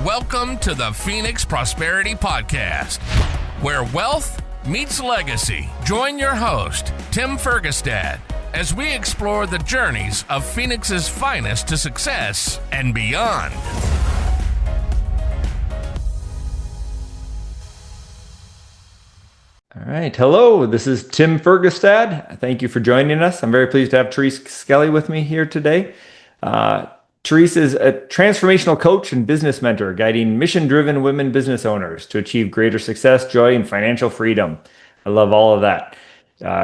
Welcome to the Phoenix Prosperity Podcast, where wealth meets legacy. Join your host, Tim Fergestad, as we explore the journeys of Phoenix's finest to success and beyond. All right. Hello, this is Tim Fergestad. Thank you for joining us. I'm very pleased to have Therese Skelly with me here today. Therese is a transformational coach and business mentor, guiding mission-driven women business owners to achieve greater success, joy, and financial freedom. I love all of that.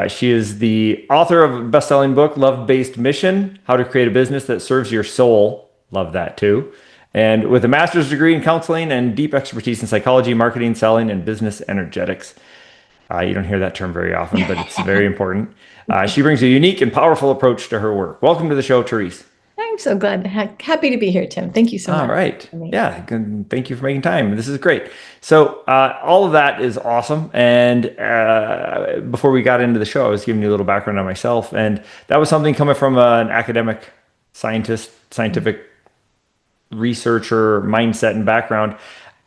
She is the author of a best-selling book, Love-Based Mission, How to Create a Business That Serves Your Soul. Love that too. And with a master's degree in counseling and deep expertise in psychology, marketing, selling, and business energetics. You don't hear that term very often, but it's very important. She brings a unique and powerful approach to her work. Welcome to the show, Therese. I'm so glad, happy to be here, Tim. Thank you so much. All right. Yeah. Thank you for making time. This is great. So all of that is awesome. And before we got into the show, I was giving you a little background on myself. And that was something coming from an academic scientist, scientific researcher mindset and background.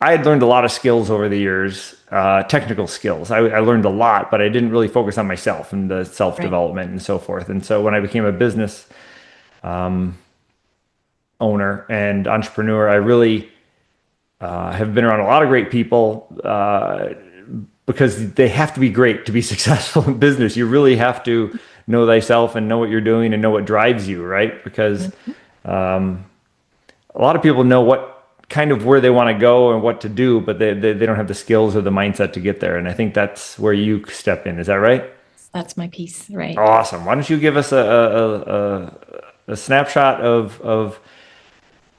I had learned a lot of skills over the years, technical skills. I learned a lot, but I didn't really focus on myself and the self-development and so forth. And so when I became a business owner and entrepreneur, I really have been around a lot of great people because they have to be great to be successful in business. You really have to know thyself and know what you're doing and know what drives you, right? Because a lot of people know what kind of where they want to go and what to do, but they don't have the skills or the mindset to get there. And I think that's where you step in. Is that right? That's my piece, right? Awesome. Why don't you give us a snapshot of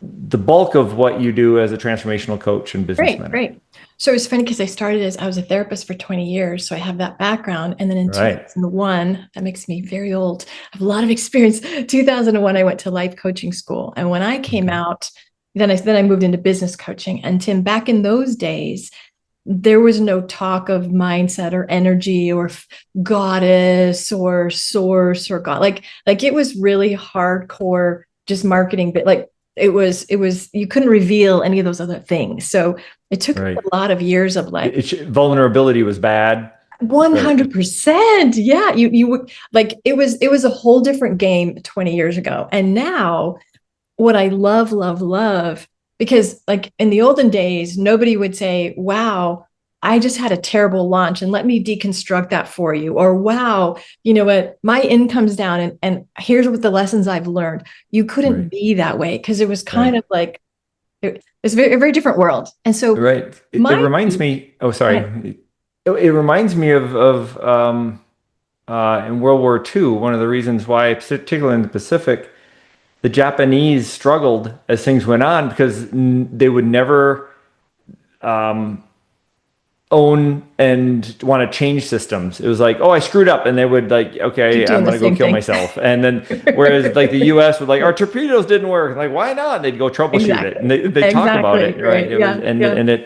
the bulk of what you do as a transformational coach and business mentor? Great. So it's funny because I was a therapist for 20 years. So I have that background. And then in 2001, that makes me very old. I have a lot of experience. 2001, I went to life coaching school. And when I came out, then I moved into business coaching. And Tim, back in those days, there was no talk of mindset or energy or goddess or source or God. Like it was really hardcore, just marketing, but like it was, you couldn't reveal any of those other things. So it took a lot of years of like vulnerability was bad. 100%. Yeah. You would like, it was a whole different game 20 years ago. And now what I love, because like in the olden days, nobody would say, wow, I just had a terrible launch and let me deconstruct that for you. Or, wow, you know what, my income's down and here's what the lessons I've learned. You couldn't be that way because it was kind of like, it was a very different world. And so it reminds me, it reminds me of in World War II, one of the reasons why, particularly in the Pacific, the Japanese struggled as things went on because they would never own and want to change systems. It was like, oh, I screwed up. And they would like, okay, I'm going to go kill myself. And then whereas like the US would like, our torpedoes didn't work. Like, why not? And they'd go troubleshoot it. And they talk about it. Right.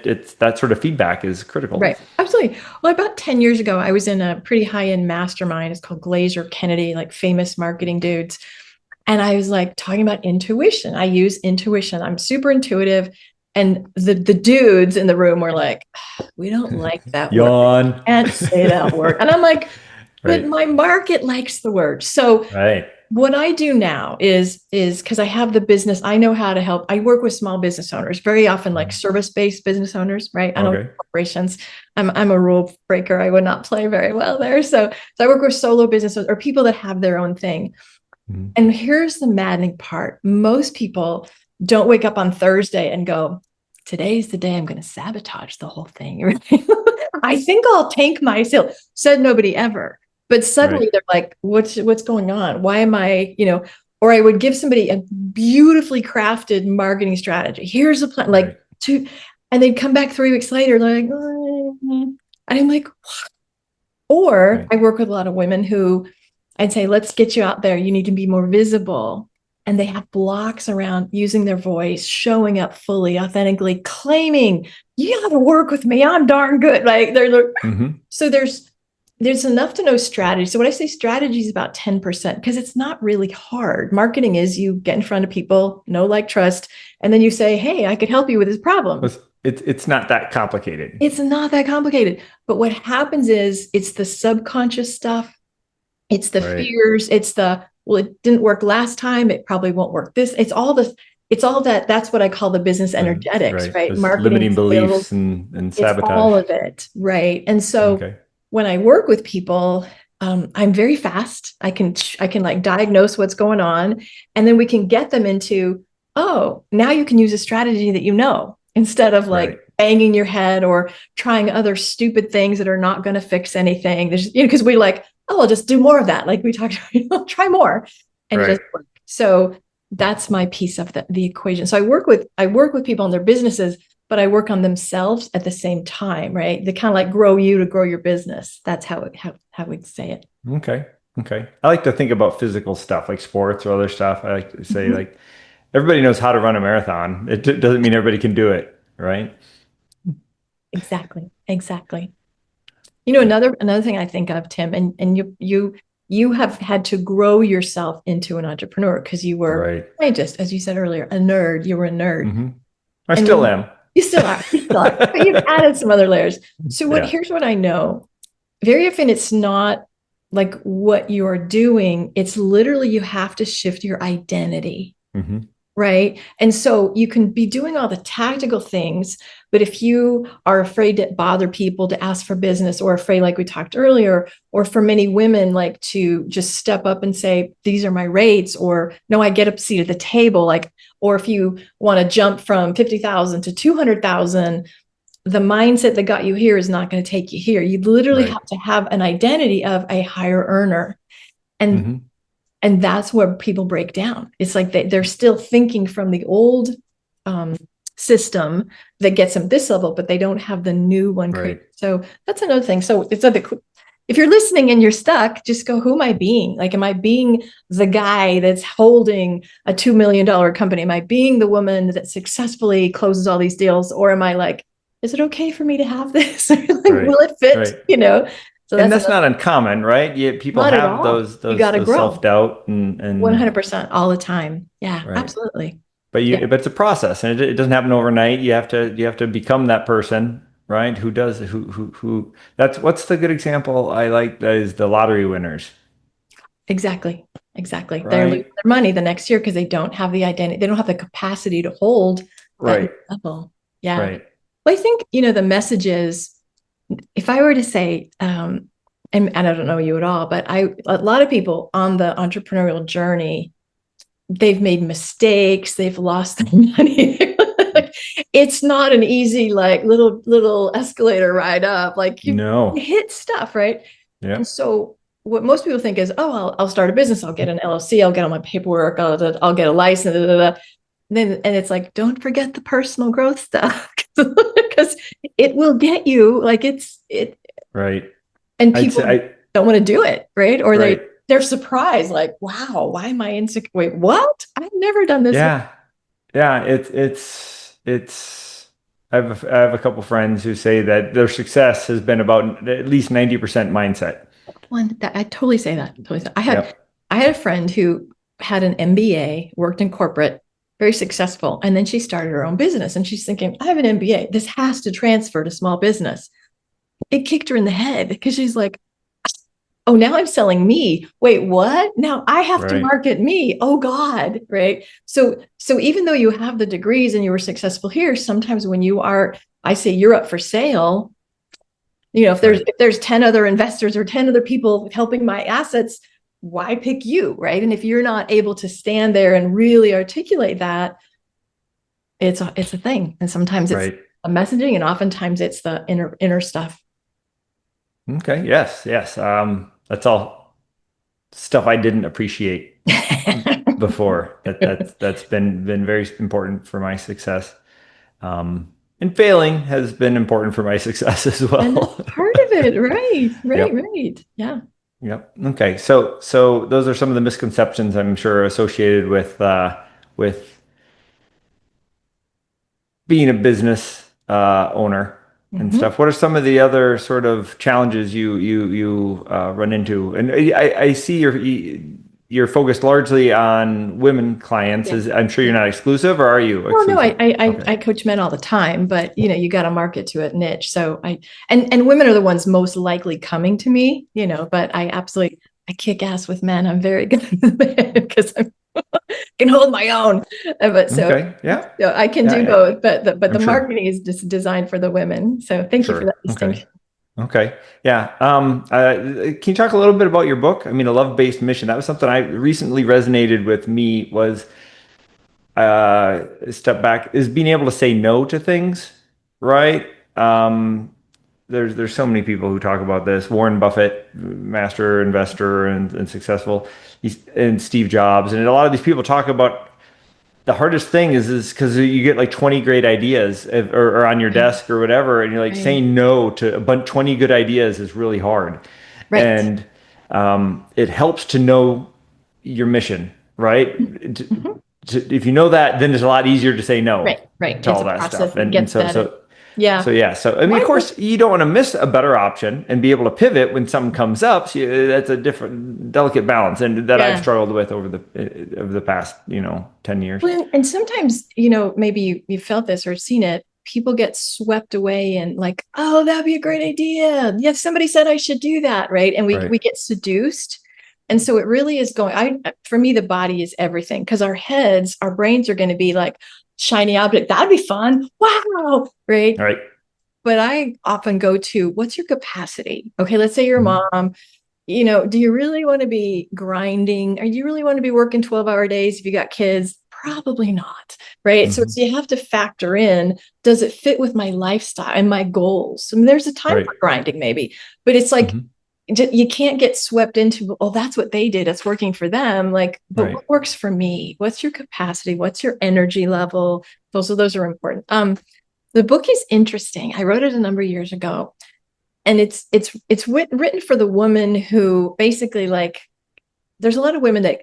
It's that sort of feedback is critical. Right. Absolutely. Well, about 10 years ago, I was in a pretty high-end mastermind. It's called Glazer Kennedy, like famous marketing dudes. And I was like talking about intuition. I use intuition. I'm super intuitive. And the dudes in the room were like, we don't like that Yawn. word. I can't say that word. And I'm like, but my market likes the word. So what I do now is because I have the business, I know how to help. I work with small business owners, very often like service-based business owners, right? I don't work with corporations. I'm a rule breaker. I would not play very well there. So I work with solo business owners or people that have their own thing. And here's the maddening part. Most people don't wake up on Thursday and go, today's the day I'm going to sabotage the whole thing. I think I'll tank my sale. Said nobody ever. But suddenly they're like, what's going on? Why am I, or I would give somebody a beautifully crafted marketing strategy. Here's a plan, and they'd come back 3 weeks later, like, and I'm like, what? Or I work with a lot of women who I'd say, let's get you out there. You need to be more visible. And they have blocks around using their voice, showing up fully, authentically, claiming, you got to work with me. I'm darn good. Like so there's enough to know strategy. So when I say strategy is about 10%, because it's not really hard. Marketing is you get in front of people, know, like, trust, and then you say, hey, I could help you with this problem. It's not that complicated. It's not that complicated. But what happens is it's the subconscious stuff. It's the fears. It's well, it didn't work last time. It probably won't work this. It's all that. That's what I call the business energetics, right? Marketing, limiting beliefs sales, and sabotage. It's all of it, right? And so when I work with people, I'm very fast. I can like diagnose what's going on, and then we can get them into, oh, now you can use a strategy that instead of like banging your head or trying other stupid things that are not going to fix anything. There's, because we like, oh, I'll just do more of that. Like we talked about, try more, and it doesn't work. So that's my piece of the equation. So I work with people in their businesses, but I work on themselves at the same time, right? They kind of like grow you to grow your business. That's how we'd say it. Okay. I like to think about physical stuff like sports or other stuff. I like to say like everybody knows how to run a marathon. It doesn't mean everybody can do it, right? Exactly. Another thing I think of, Tim, and you have had to grow yourself into an entrepreneur because you were a scientist, as you said earlier, a nerd. You were a nerd. Mm-hmm. I still am. You still are. But you've added some other layers. So here's what I know. Very often it's not like what you're doing. It's literally you have to shift your identity. Mm-hmm. Right. And so you can be doing all the tactical things, but if you are afraid to bother people to ask for business, or afraid, like we talked earlier, or for many women, like to just step up and say, these are my rates, or no, I get a seat at the table, like, or if you want to jump from 50,000 to 200,000, the mindset that got you here is not going to take you here. You literally have to have an identity of a higher earner. And that's where people break down. It's like they're still thinking from the old system that gets them this level, but they don't have the new one. Right. So that's another thing. So it's if you're listening and you're stuck, just go, who am I being? Like, am I being the guy that's holding a $2 million company? Am I being the woman that successfully closes all these deals? Or am I like, is it okay for me to have this? Like, will it fit? So that's not uncommon, right? People have those self-doubt and 100% all the time. Yeah, absolutely. But but it's a process, and it doesn't happen overnight. You have to become that person, right? Who that's what's the good example I like that is the lottery winners. Exactly. Right? They're losing their money the next year because they don't have the identity. They don't have the capacity to hold that level. Yeah. Right. Well, I think, the message is, if I were to say, and I don't know you at all, but a lot of people on the entrepreneurial journey, they've made mistakes, they've lost their money. It's not an easy, like little escalator ride up. Like you hit stuff, right? Yeah. And so what most people think is, oh, I'll start a business, I'll get an LLC, I'll get all my paperwork, I'll get a license, and it's like, don't forget the personal growth stuff, because it will get you, like it. Right. And people don't want to do it, right? Or they're surprised, like, wow, why am I insecure? Wait, what? I've never done this. Yeah. Yeah. It's, I have a couple friends who say that their success has been about at least 90% mindset. I totally say that. I had a friend who had an MBA, worked in corporate, very successful. And then she started her own business, and she's thinking, I have an MBA. This has to transfer to small business. It kicked her in the head because she's like, oh, now I'm selling me. Wait, what? Now I have to market me. Oh God. Right. So even though you have the degrees and you were successful here, sometimes when I say you're up for sale, if there's 10 other investors or 10 other people helping my assets, why pick you, right? And if you're not able to stand there and really articulate that, it's a thing. And sometimes it's a messaging, and oftentimes it's the inner stuff. Okay. Yes. That's all stuff I didn't appreciate before. That's been very important for my success. And failing has been important for my success as well. And that's part of it, right. Yeah. Yep. Okay. So those are some of the misconceptions I'm sure associated with being a business owner. and stuff. What are some of the other sort of challenges you run into? And I see you're focused largely on women clients. I'm sure you're not exclusive, or are you exclusive? Well, no, I coach men all the time, but you got to market to a niche. So and women are the ones most likely coming to me, but I kick ass with men. I'm very good because I can hold my own. But so I can do both. But the marketing is just designed for the women. So thank you for that distinction. Okay. Yeah. Can you talk a little bit about your book? I mean, a love-based mission. That was something I recently resonated with me was step back is being able to say no to things, right? There's so many people who talk about this. Warren Buffett, master investor and successful, and Steve Jobs, and a lot of these people talk about the hardest thing is because you get like 20 great ideas or on your desk or whatever, and you're like saying no to a bunch 20 good ideas is really hard. Right. And it helps to know your mission, right? If you know that, then it's a lot easier to say no to all that stuff. And so I mean, of course, you don't want to miss a better option and be able to pivot when something comes up. So that's a different, delicate balance, and that I've struggled with over the past, 10 years. Well, and sometimes, maybe you felt this or seen it. People get swept away and like, oh, that'd be a great idea. Yeah, somebody said I should do that, right? And we get seduced. And so it really is for me, the body is everything, because our brains are going to be like, shiny object, that'd be fun. Wow. Right. But I often go to, what's your capacity? Okay. Let's say you're a mom, do you really want to be grinding? Or do you really want to be working 12-hour days if you got kids? Probably not. Right. So you have to factor in, does it fit with my lifestyle and my goals? I mean, there's a time for grinding maybe, but it's like, you can't get swept into, oh, that's what they did, it's working for them. Like, but what works for me? What's your capacity? What's your energy level? Those are important. The book is interesting. I wrote it a number of years ago, and it's written for the woman who basically, like, there's a lot of women that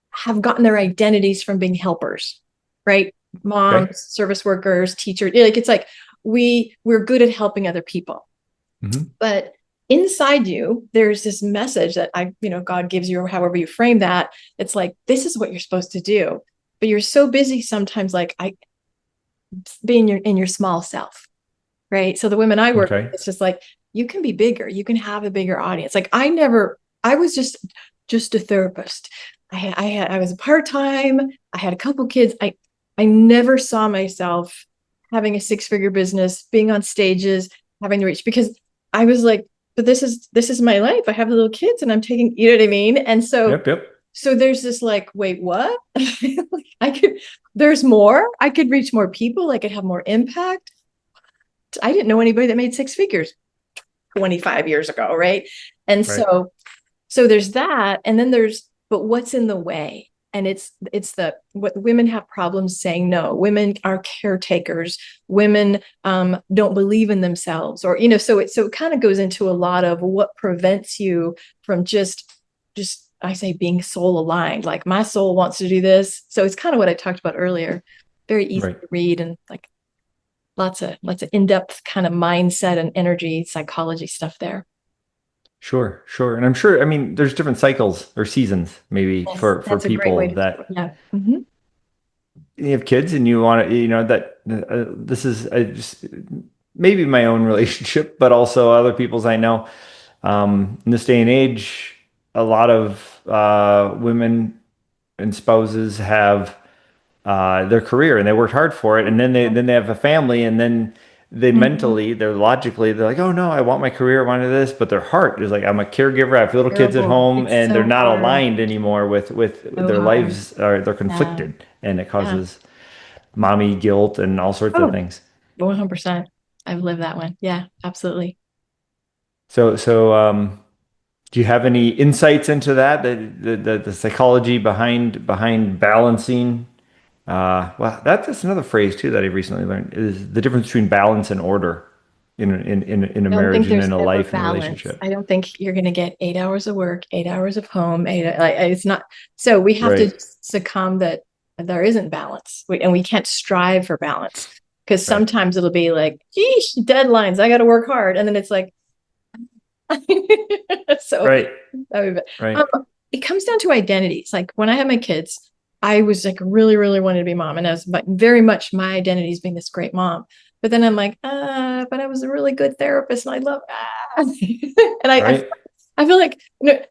have gotten their identities from being helpers, right? Moms, service workers, teachers. Like, it's like we're good at helping other people, but inside you, there's this message that God gives you, or however you frame that. It's like, this is what you're supposed to do, but you're so busy sometimes, like being in your small self, right? So the women I work with, it's just like, you can be bigger, you can have a bigger audience. Like I was just a therapist. I was part-time. I had a couple kids. I never saw myself having a 6-figure business, being on stages, having the reach, because I was like, but this is my life. I have little kids and I'm taking, you know what I mean? And so, so there's this like, wait, what? There's more. I could reach more people. I could have more impact. I didn't know anybody that made 6 figures 25 years ago. Right. And so there's that. And then but what's in the way? And it's what women have problems saying no. Women are caretakers. Women don't believe in themselves, or so it kind of goes into a lot of what prevents you from just I say being soul aligned. Like, my soul wants to do this. So it's kind of what I talked about earlier. Very easy to read, and like lots of in-depth kind of mindset and energy psychology stuff there. Sure. And I'm sure, I mean, there's different cycles or seasons maybe for people that you have kids and you want to, this is just maybe my own relationship, but also other people's I know. In this day and age, a lot of women and spouses have their career and they worked hard for it, and then they have a family, and then they mentally, they're like, oh no, I want my career, I wanted this, but their heart is like, I'm a caregiver, I have little kids at home, and they're not aligned anymore with their lives, they're conflicted, and it causes mommy guilt and all sorts of things. 100%. I've lived that one. Yeah, absolutely. So do you have any insights into that, the psychology behind balancing? Well, that's another phrase too that I recently learned, is the difference between balance and order in a marriage and in a life and relationship. I don't think you're going to get 8 hours of work, 8 hours of home. It's not. So we have to succumb that there isn't balance, and we can't strive for balance. Because sometimes it'll be like, geesh, deadlines, I got to work hard. And then it's like, so it comes down to identities. Like when I had my kids, I was like really, really wanted to be mom. And I was very much my identity is being this great mom. But then I'm like, but I was a really good therapist and I love, and I feel like,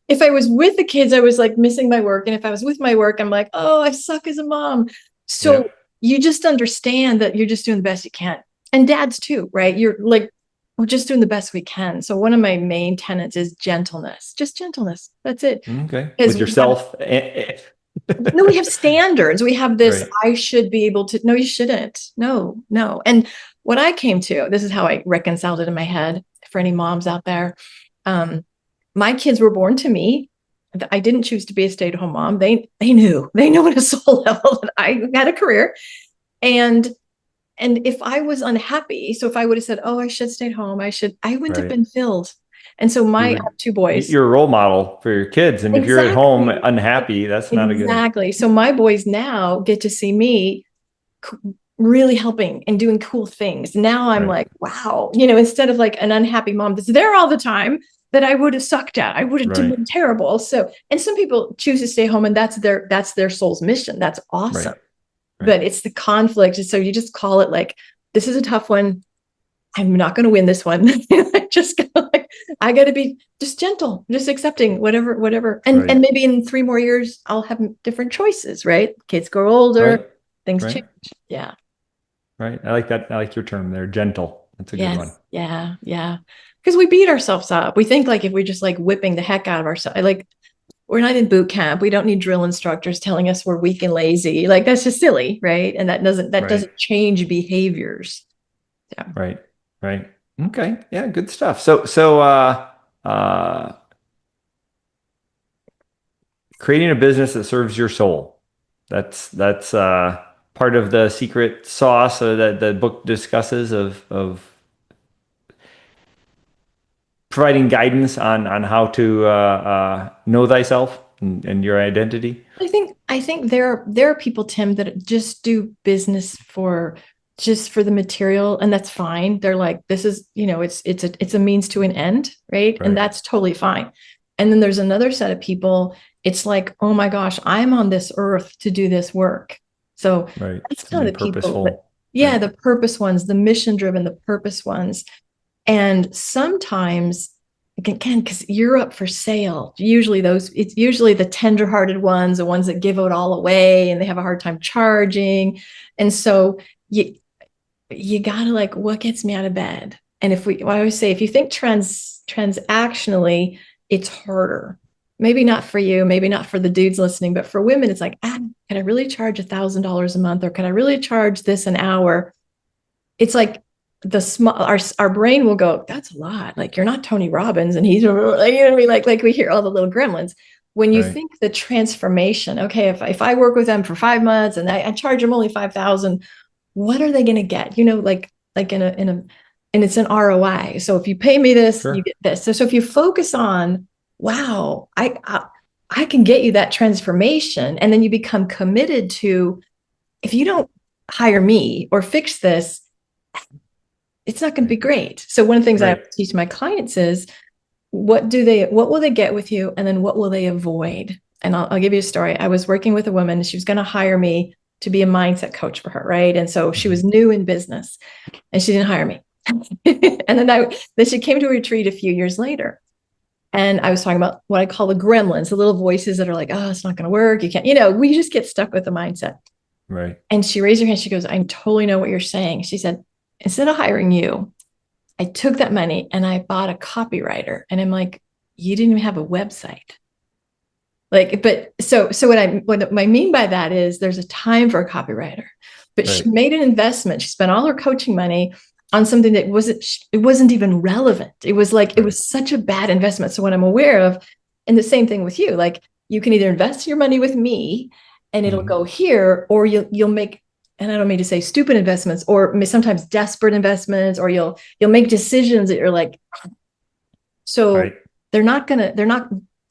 if I was with the kids, I was like missing my work. And if I was with my work, I'm like, oh, I suck as a mom. So you just understand that you're just doing the best you can. And dads too, right? You're like, we're just doing the best we can. So one of my main tenets is gentleness, just gentleness. That's it. Okay. With yourself. No, we have standards. We have this, I should be able to, no, you shouldn't. No. And what I came to, this is how I reconciled it in my head for any moms out there. My kids were born to me. I didn't choose to be a stay-at-home mom. They knew at a soul level that I had a career. And if I was unhappy, so if I would have said, oh, I should stay at home, I wouldn't have been filled. And so I have two boys. You're a role model for your kids. And if you're at home unhappy, that's not a good. Exactly. So my boys now get to see me really helping and doing cool things. Now I'm like, wow, instead of like an unhappy mom that's there all the time that I would have sucked at, I would have been terrible. So, and some people choose to stay home and that's their soul's mission. That's awesome. But it's the conflict. So you just call it like, this is a tough one. I'm not going to win this one. I got to be just gentle, just accepting whatever. And maybe in 3 more years, I'll have different choices, right? Kids grow older, things change. Yeah. Right. I like that. I like your term there. Gentle. That's a good one. Yeah. Yeah. Because we beat ourselves up. We think like if we just like whipping the heck out of ourselves, like we're not in boot camp. We don't need drill instructors telling us we're weak and lazy. Like that's just silly. Right. And that doesn't change behaviors. Yeah. Right. Okay. Yeah. Good stuff. So, creating a business that serves your soul. That's part of the secret sauce that the book discusses of providing guidance on how to know thyself and your identity. I think there are people, Tim, that just do business just for the material, and that's fine. They're like, this is, it's a means to an end, right? And that's totally fine. And then there's another set of people, it's like, oh my gosh, I'm on this earth to do this work. So that's kind of the people, the purpose ones, the mission driven, the purpose ones. And sometimes, again, because you're up for sale, it's usually the tender-hearted ones, the ones that give it all away and they have a hard time charging. And so you gotta like, what gets me out of bed? And I always say, if you think transactionally, it's harder. Maybe not for you, maybe not for the dudes listening, but for women, it's like, can I really charge $1,000 a month? Or can I really charge this an hour? It's like our brain will go, that's a lot. Like you're not Tony Robbins and he's, like we hear all the little gremlins. When you think the transformation, okay, if I work with them for 5 months and I charge them only $5,000, what are they going to get? Like and it's an ROI. So if you pay me this, you get this. So if you focus on, wow, I can get you that transformation. And then you become committed to, if you don't hire me or fix this, it's not going to be great. So one of the things I teach my clients is, what will they get with you? And then what will they avoid? And I'll give you a story. I was working with a woman. She was going to hire me to be a mindset coach for her. Right. And so she was new in business and she didn't hire me. And then she came to a retreat a few years later. And I was talking about what I call the gremlins, the little voices that are like, oh, it's not going to work. You can't, we just get stuck with the mindset. Right. And she raised her hand. She goes, I totally know what you're saying. She said, instead of hiring you, I took that money and I bought a copywriter. And I'm like, you didn't even have a website. Like, but so what I mean by that is there's a time for a copywriter, but she made an investment. She spent all her coaching money on something that wasn't even relevant. It was like, it was such a bad investment. So what I'm aware of, and the same thing with you, like you can either invest your money with me and it'll go here, or you'll make, and I don't mean to say stupid investments, or sometimes desperate investments, or you'll make decisions that you're like, so they're not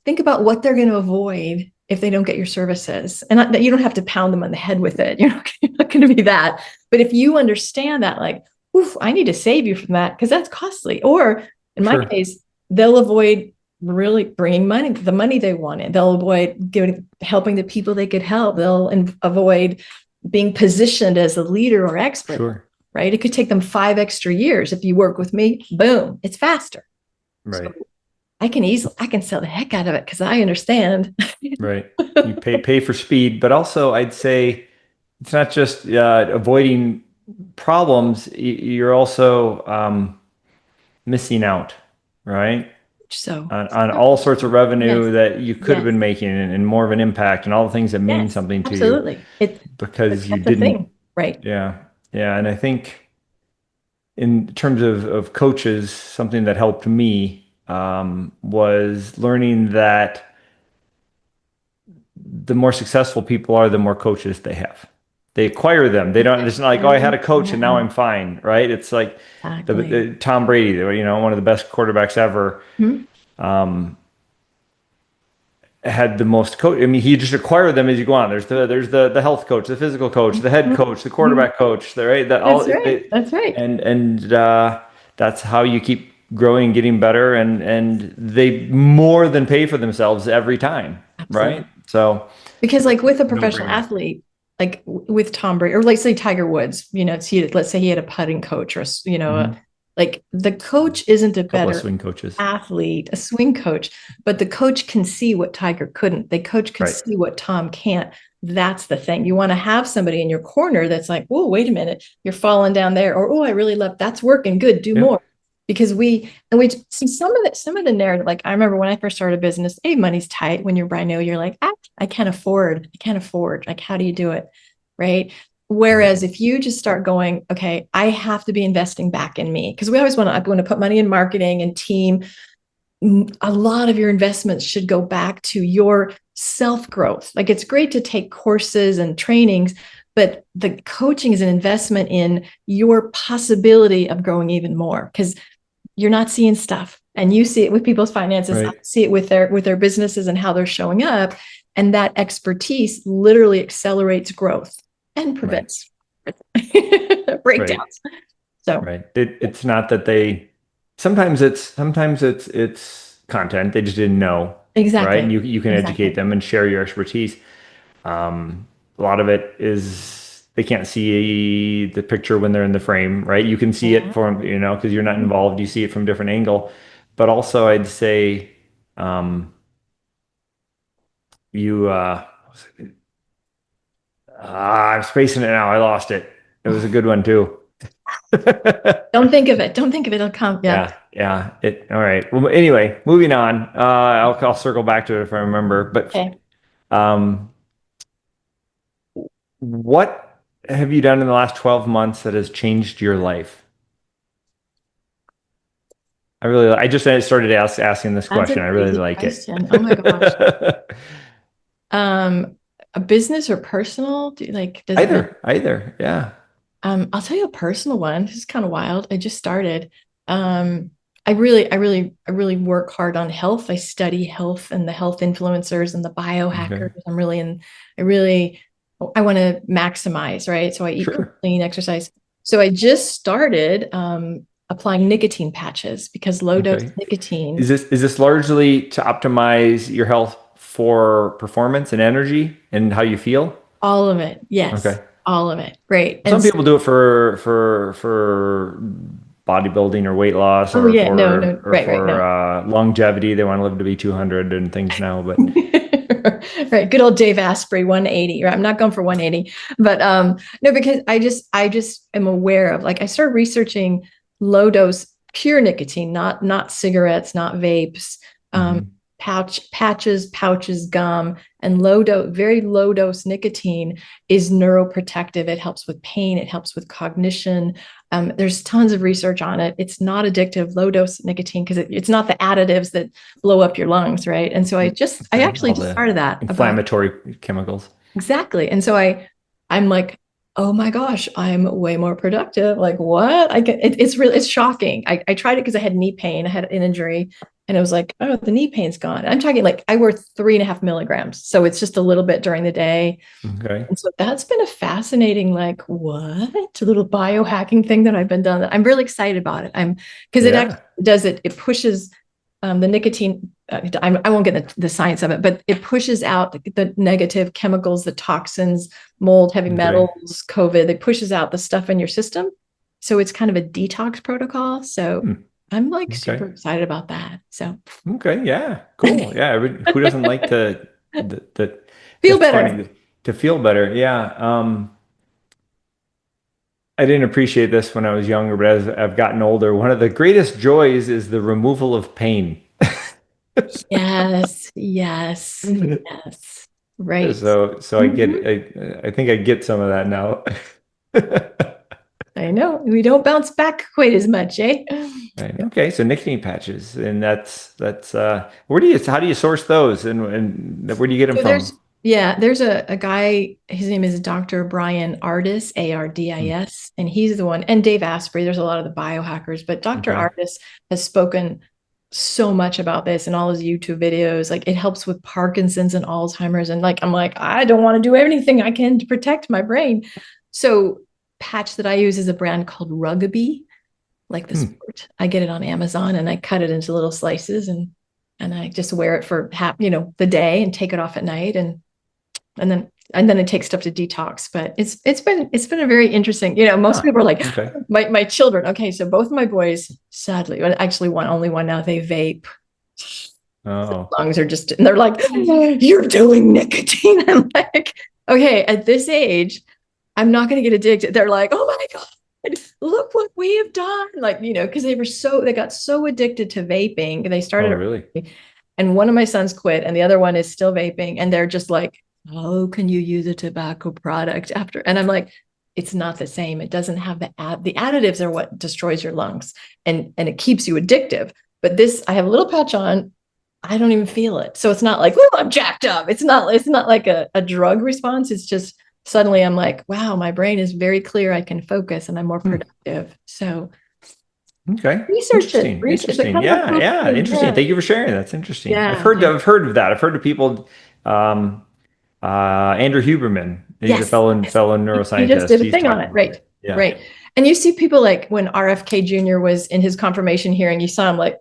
think about what they're going to avoid if they don't get your services. And you don't have to pound them on the head with it. You're not going to be that. But if you understand that, like, oof, I need to save you from that because that's costly. Or in my case, they'll avoid really bringing the money they wanted. They'll avoid helping the people they could help. They'll avoid being positioned as a leader or expert, right? It could take them 5 extra years. If you work with me, boom, it's faster. Right. So I can sell the heck out of it because I understand. Right. You pay for speed, but also I'd say it's not just avoiding problems. You're also missing out, right? So on all sorts of revenue that you could have been making and more of an impact and all the things that mean something to you. Because you didn't. Right. Yeah. Yeah. And I think in terms of coaches, something that helped me was learning that the more successful people are, the more coaches they have. They acquire them. They don't. It's not like, oh, I had a coach and now I'm fine, right? It's like Tom Brady, one of the best quarterbacks ever, had the most coach. I mean, he just acquired them as you go on. There's the health coach, the physical coach, the head coach, the quarterback coach. Right? That's right. And that's how you keep growing and getting better. And they more than pay for themselves every time. Absolutely. Right? So because like with a professional athlete, like with Tom Brady, or like say Tiger Woods, let's say he had a putting coach, or like the coach isn't a better swing coaches. Athlete, a swing coach, but the coach can see what Tiger couldn't. The coach can see what Tom can't. That's the thing. You want to have somebody in your corner that's like, oh, wait a minute, you're falling down there, or oh, I really love that's working good. Do more. Because we see some of the narrative. Like I remember when I first started a business, hey, money's tight. When you're brand new, you're like, I can't afford. Like, how do you do it? Right. Whereas if you just start going, okay, I have to be investing back in me, because we always want to put money in marketing and team. A lot of your investments should go back to your self-growth. Like it's great to take courses and trainings, but the coaching is an investment in your possibility of growing even more, because you're not seeing stuff, and you see it with people's finances, I see it with their businesses and how they're showing up. And that expertise literally accelerates growth and prevents breakdowns. So it's not that sometimes it's content they just didn't know. Exactly. Right. And you can educate them and share your expertise. A lot of it is they can't see the picture when they're in the frame, right? You can see it from, because you're not involved, you see it from a different angle. But also I'd say I'm spacing it now. I lost it. It was a good one too. Don't think of it. It'll come. Yeah. All right. Well, anyway, moving on. I'll circle back to it if I remember. But what have you done in the last 12 months that has changed your life? I just started asking this question. I really like it. Oh my gosh. A business or personal? Either. Yeah. I'll tell you a personal one. This is kind of wild. I just started. I really work hard on health. I study health and the health influencers and the biohackers. Okay. I want to maximize, right? So I eat clean, exercise. So I just started applying nicotine patches, because low dose nicotine. Is this largely to optimize your health for performance and energy and how you feel? All of it. Yes. Okay. All of it. Great. Some people do it for bodybuilding or weight loss, or longevity. They want to live to be 200 and things now, but right. Good old Dave Asprey, 180. Right? I'm not going for 180, but no, because I just am aware of, like, I started researching low dose pure nicotine, not cigarettes, not vapes, pouches, gum, and very low dose nicotine is neuroprotective. It helps with pain. It helps with cognition. There's tons of research on it. It's not addictive, low dose nicotine, because it's not the additives that blow up your lungs, right? And so I actually just started that. Inflammatory chemicals. Exactly. And so I'm like, oh my gosh, I'm way more productive. Like, what? It's shocking. I tried it because I had knee pain. I had an injury. And it was like, oh, the knee pain's gone. I'm talking like I wear 3.5 milligrams. So it's just a little bit during the day. Okay. And so that's been a fascinating, like, what? A little biohacking thing that I've been done. I'm really excited about it. Because it actually does it. It pushes the nicotine. I won't get the science of it, but it pushes out the negative chemicals, the toxins, mold, heavy metals, COVID. It pushes out the stuff in your system. So it's kind of a detox protocol. So I'm like super excited about that. So okay, yeah, cool, yeah. Who doesn't like to feel better? To feel better, yeah. I didn't appreciate this when I was younger, but as I've gotten older, one of the greatest joys is the removal of pain. Yes. Right. So I think I get some of that now. I know we don't bounce back quite as much, eh? Right. Okay. So nicotine patches, and that's how do you source those, and where do you get them from? There's a guy. His name is Dr. Brian Ardis, Ardis, and he's the one. And Dave Asprey. There's a lot of the biohackers, but Dr. Ardis has spoken so much about this in all his YouTube videos. Like it helps with Parkinson's and Alzheimer's, and I'm like, I don't want to do anything I can to protect my brain. So patch that I use is a brand called Rugby, like the sport. I get it on Amazon and I cut it into little slices and I just wear it for the day and take it off at night and then it takes stuff to detox. But it's been a very interesting, most people are like, my children. Okay. So both of my boys, sadly, actually only one now, they vape. Oh, lungs are just, and they're like, you're doing nicotine. I'm like, okay, at this age, I'm not going to get addicted. They're like, oh my God, look what we have done. Because they got so addicted to vaping. They started. Oh, really? And one of my sons quit and the other one is still vaping. And they're just like, how can you use a tobacco product after? And I'm like, it's not the same. It doesn't have the additives are what destroys your lungs and it keeps you addictive. But this, I have a little patch on. I don't even feel it. So it's not like, oh, I'm jacked up. It's not like a drug response. It's just, suddenly I'm like, wow, my brain is very clear. I can focus and I'm more productive. So research it. Interesting. Yeah. Interesting. Yeah. Thank you for sharing. That's interesting. Yeah. I've heard of that. I've heard of people, Andrew Huberman. He's a fellow neuroscientist. He just did a thing on it. Right. Yeah. Right. And you see people like when RFK Jr. was in his confirmation hearing, you saw him like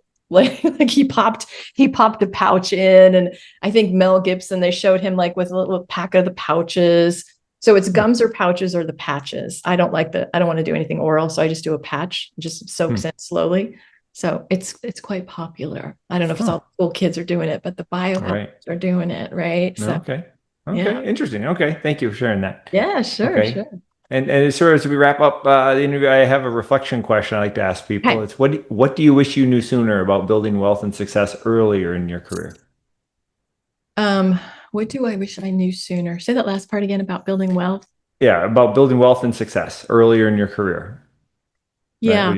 he popped a pouch in. And I think Mel Gibson, they showed him like with a little pack of the pouches. So it's gums or pouches or the patches. I don't want to do anything oral. So I just do a patch, just soaks in slowly. So it's quite popular. I don't know if it's all cool kids are doing it, but the biohackers are doing it. Right. So, okay. Interesting. Okay. Thank you for sharing that. Yeah, sure. Okay. Sure. And as we wrap up the interview, I have a reflection question I like to ask people. Hi. It's what do you wish you knew sooner about building wealth and success earlier in your career? What do I wish I knew sooner? Say that last part again about building wealth. Yeah, about building wealth and success earlier in your career. Yeah.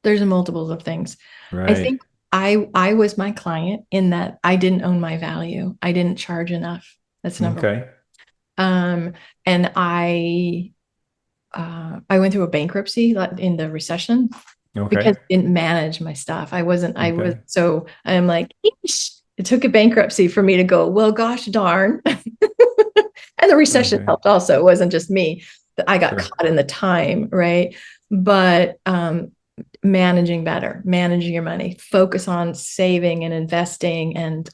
There's a multiples of things. Right. I think I was my client in that I didn't own my value. I didn't charge enough. That's number one. And I went through a bankruptcy in the recession because I didn't manage my stuff. So I'm like, eesh. It took a bankruptcy for me to go, well, gosh darn. And the recession helped also. It wasn't just me. I got caught in the time, right? But managing your money, focus on saving and investing and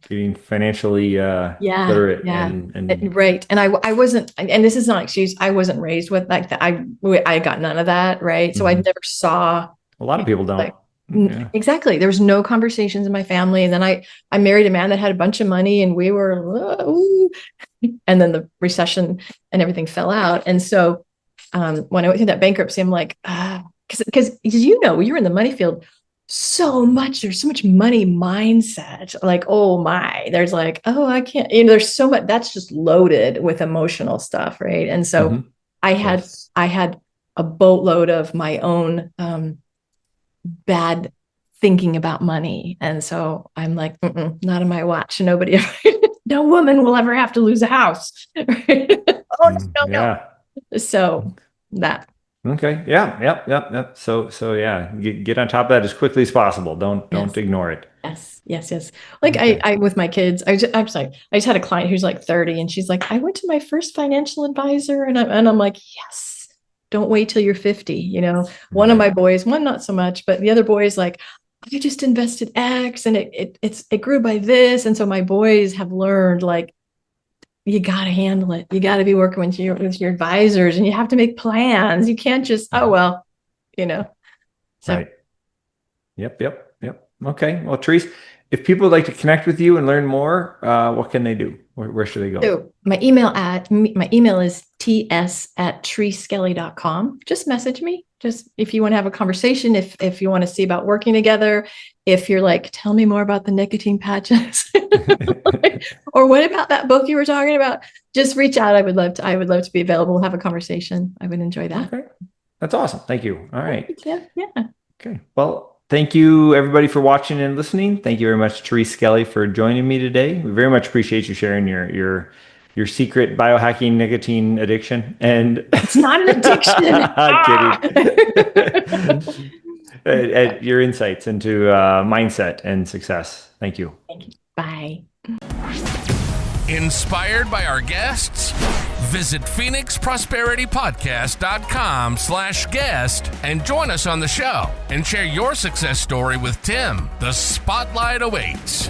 getting financially literate. And right. And I wasn't, and this is not an excuse, I wasn't raised with like that. I got none of that, right? So I never saw. A lot of people don't. Exactly. There was no conversations in my family. And then I married a man that had a bunch of money and we were, and then the recession and everything fell out. And so when I went through that bankruptcy, I'm like, because you're in the money field there's so much money mindset. Like, oh my, there's like, oh, I can't, there's so much that's just loaded with emotional stuff. Right. And so I had a boatload of my own, bad thinking about money. And so I'm like, not on my watch. No woman will ever have to lose a house. Right? No. So that. Okay. Yeah. Yep. Yep. Yep. So yeah, get on top of that as quickly as possible. Don't ignore it. Yes. Like Okay. I with my kids, I'm sorry. I just had a client who's like 30 and she's like, I went to my first financial advisor and I'm like, yes, don't wait till you're 50. You know, one of my boys, one not so much, but the other boy is like, I just invested X and it grew by this. And so my boys have learned like you got to handle it. You got to be working with your advisors and you have to make plans. You can't just, oh, well, you know. So. Right. Yep. Okay. Well, Therese, if people would like to connect with you and learn more, what can they do? Where should they go? So my email is ts@thereseskelly.com. Just message me. Just if you want to have a conversation, if you want to see about working together, if you're like, tell me more about the nicotine patches, or what about that book you were talking about? Just reach out. I would love to be available, have a conversation. I would enjoy that. Okay. That's awesome. Thank you. All right. Yeah. Okay. Well, thank you everybody for watching and listening. Thank you very much, Therese Skelly, for joining me today. We very much appreciate you sharing your secret biohacking nicotine addiction. And it's not an addiction. I'm kidding. And your insights into mindset and success. Thank you. Thank you. Bye. Inspired by our guests? Visit phoenixprosperitypodcast.com/guest and join us on the show and share your success story with Tim. The spotlight awaits.